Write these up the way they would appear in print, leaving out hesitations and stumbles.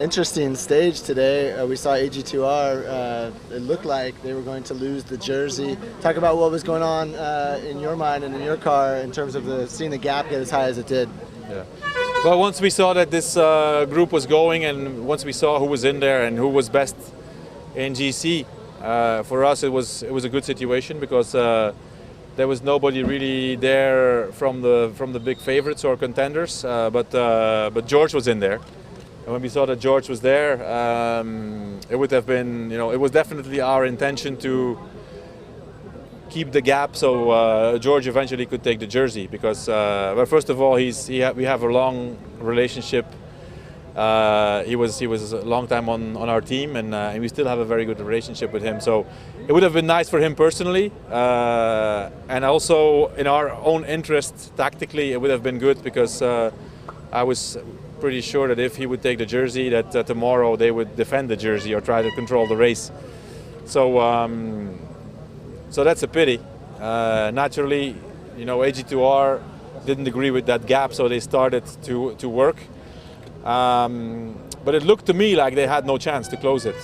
Interesting stage today. We saw AG2R. It looked like they were going to lose the jersey. Talk about what was going on in your mind and in your car in terms of seeing the gap get as high as it did. Yeah. Well, once we saw that this group was going, and once we saw who was in there and who was best in GC, for us it was a good situation because there was nobody really there from the big favorites or contenders, but George was in there. And when we saw that George was there, it would have been, it was definitely our intention to keep the gap so George eventually could take the jersey because, well, first of all, we have a long relationship. He was a long time on our team, and we still have a very good relationship with him. So it would have been nice for him personally, and also in our own interest tactically, it would have been good because I was pretty sure that if he would take the jersey, that tomorrow they would defend the jersey or try to control the race. So so that's a pity. Naturally, AG2R didn't agree with that gap, so they started to work. But it looked to me like they had no chance to close it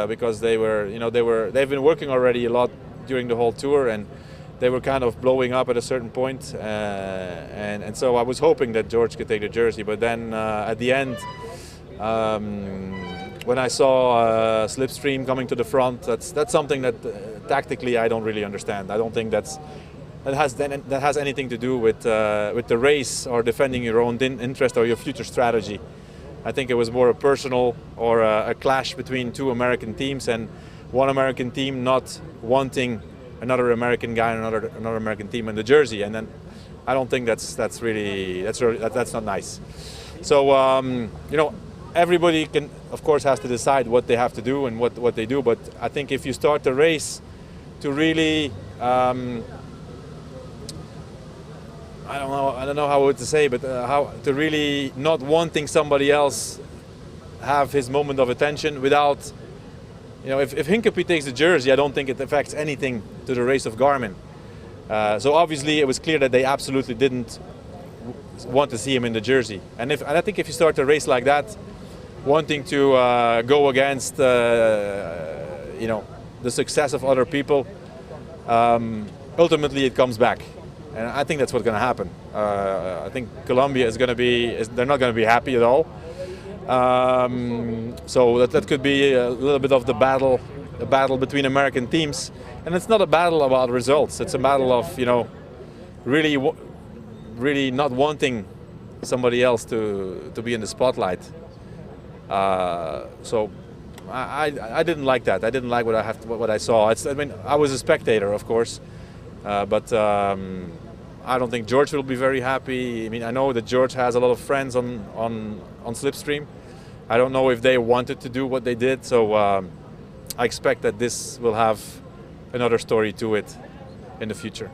because they've been working already a lot during the whole tour, and they were kind of blowing up at a certain point, and so I was hoping that George could take the jersey. But then at the end, when I saw Slipstream coming to the front, that's something that tactically I don't really understand. I don't think that has anything to do with the race or defending your own interest or your future strategy. I think it was more a personal or a clash between two American teams, and one American team not wanting another American guy and another American team in the jersey, and then I don't think that's not nice. So everybody can, of course, has to decide what they have to do and what they do. But I think if you start the race to really I don't know how to say, but how to really not wanting somebody else have his moment of attention without. If Hincapie takes the jersey, I don't think it affects anything to the race of Garmin. So obviously it was clear that they absolutely didn't want to see him in the jersey. And I think if you start a race like that, wanting to go against the success of other people, ultimately it comes back. And I think that's what's going to happen. I think Colombia they're not going to be happy at all. So that could be a little bit of the battle between American teams, and it's not a battle about results. It's a battle of really not wanting somebody else to be in the spotlight. So I didn't like that. I didn't like what I saw. I was a spectator, of course, but I don't think George will be very happy. I know that George has a lot of friends on Slipstream. I don't know if they wanted to do what they did, so I expect that this will have another story to it in the future.